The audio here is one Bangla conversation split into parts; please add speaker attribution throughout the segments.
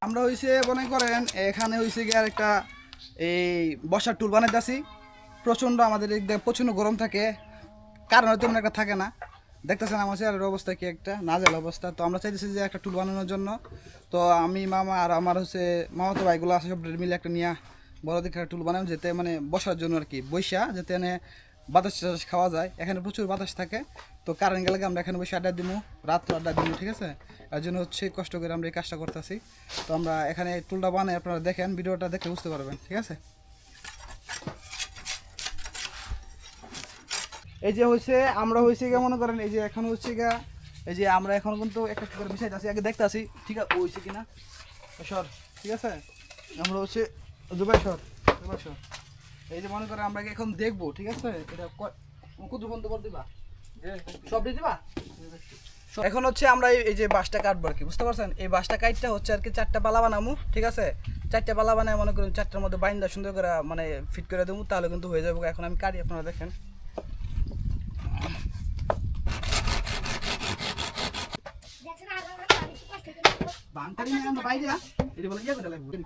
Speaker 1: আমরা হইছে মনে করেন এখানে হইছে গিয়ে একটা এই বসার টুল বানাইতেছি। প্রচণ্ড আমাদের প্রচণ্ড গরম থাকে, কারণ তেমন একটা থাকে না। দেখতেছেন আমার চেয়ারের অবস্থা কি একটা নাজেল অবস্থা। তো আমরা চাইতেছি যে একটা টুল বানানোর জন্য। তো আমি মামা আর আমার হচ্ছে মামাতো ভাইগুলো আছে, সব মিলে একটা নিয়ে বড় দিকে একটা টুল বানাবো, যেতে মানে বসার জন্য আর কি, বৈশা যাতে এনে বাতাস টাতাস খাওয়া যায়। এখানে প্রচুর বাতাস থাকে, তো কারেন্ট গেলে আমরা এখানে বসে আড্ডা দিব, রাত্র আড্ডা দিব, ঠিক আছে। এর জন্য হচ্ছে কষ্ট করে আমরা এই কাজটা করতেছি। তো আমরা এখানে টুলটা বানাই, আপনারা দেখেন, ভিডিওটা দেখে বুঝতে পারবেন, ঠিক আছে। এই যে হয়েছে আমরা হয়েছে গিয়ে মনে করেন এই যে এখন হচ্ছে গিয়া এই যে আমরা এখন কিন্তু একটা করে বিষয় আছি, আগে দেখতে আসি ঠিক আছে হয়েছে কিনা। সর, ঠিক আছে, আমরা হচ্ছে দুবাই সর, এই যে মনে করেন আমরা এখন দেখবো, ঠিক আছে। এটা কত বন্ধ করে দিবা, সব দিয়ে দিবা। এখন হচ্ছে আমরা এই যে বাঁশটা কাটবো আর কি, বুঝতে পারছেন। এই বাঁশটা কাটটা হচ্ছে আর কি 4টা পালা বানাবো, ঠিক আছে। 4টা পালা বানায় মনে করেন 4টার মধ্যে বাইন্দা সুন্দর করে মানে ফিট করে দেবো, তাহলে কিন্তু হয়ে যাবে। এখন আমি কাটি, আপনারা দেখেন। বাংকারি না আমরা বাইরে এটা বলে ইয়া করে লাগবে।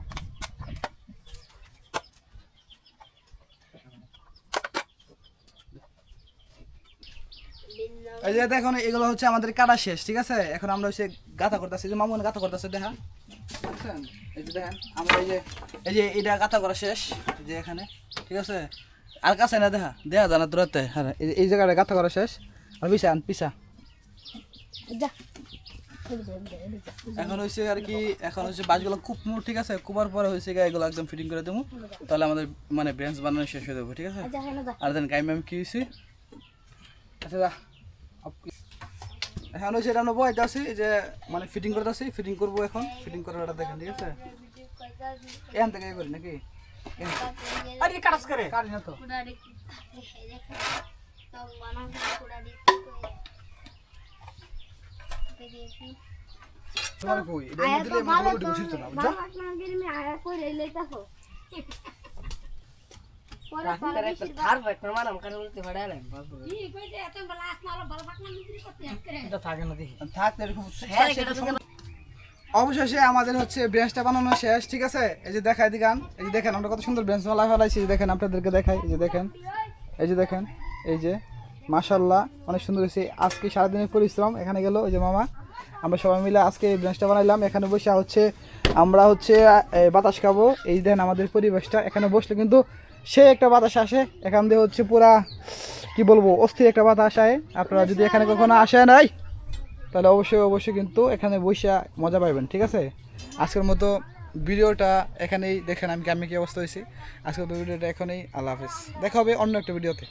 Speaker 1: এই যে দেখুন এগুলো হচ্ছে আমাদের কাটা শেষ, ঠিক আছে। এখন আমরা হচ্ছে গাঁথা করতেছি, যে মামুন গাঁথা করতেছে, দেখা বুঝছেন। এই যে দেখেন আমরা এই যে এটা গাঁথা করা শেষ, এই যে এখানে, ঠিক আছে। আর কাছে না দেখা জানা দূরতে, হ্যাঁ এই জায়গাটা গাঁথা করা শেষ। আর পিসা এখন হয়েছে আর কি, এখন হচ্ছে বাঁশগুলো খুব মোট, ঠিক আছে। কুবার পরে হয়েছে এগুলো একদম ফিটিং করে দেবো, তাহলে আমাদের মানে ব্রেঞ্চ বানানো শেষ হয়ে যাবো, ঠিক আছে। আর দেন গাইম আমি কি হয়েছি, আচ্ছা এখন হচ্ছে এটা নেবো, এটা আছে যে মানে ফিটিং করতে আসি, ফিটিং করবো এখন, ফিটিং করার এটা দেখেন, ঠিক আছে। এখান থেকে করি নাকি কাজ করে কাজ না তো তোমার কই এটা দিলে ভালো করে বুঝিত না, বুঝছো।
Speaker 2: থার রাখতে মারাম কারণ উঠতে ভাড়ালে এটা থাকে না দেখি
Speaker 1: থাকতে এরকম। অবশেষে আমাদের হচ্ছে ব্রেঞ্চটা বানানো শেষ, ঠিক আছে। এই যে দেখাই দিগান, এই যে দেখেন আমরা কত সুন্দর ব্রেঞ্চ বানাই ফেলাইছি, দেখেন আপনাদেরকে দেখাই। এই যে দেখেন, এই যে মাশাআল্লাহ অনেক সুন্দর হয়েছে। আজকে সারাদিনের পরিশ্রম এখানে গেল, ওই যে মামা আমরা সবাই মিলে আজকে এই ব্রেঞ্চটা বানাইলাম। এখানে বসে হচ্ছে আমরা হচ্ছে বাতাস খাবো। এই দেন আমাদের পরিবেশটা, এখানে বসলে কিন্তু সে একটা বাতাস আসে, এখান দিয়ে হচ্ছে পুরা কি বলবো অস্থির একটা বাতাস আসে। আপনারা যদি এখানে কখনো আসেন নাই তাহলে অবশ্যই কিন্তু এখানে বসে মজা পাইবেন, ঠিক আছে। আজকের মতো ভিডিওটা এখানেই দেখেন আমি কি অবস্থা হয়েছি। আজকের মতো ভিডিওটা এখানেই, আল্লাহ হাফেজ, দেখা হবে অন্য একটা ভিডিওতে।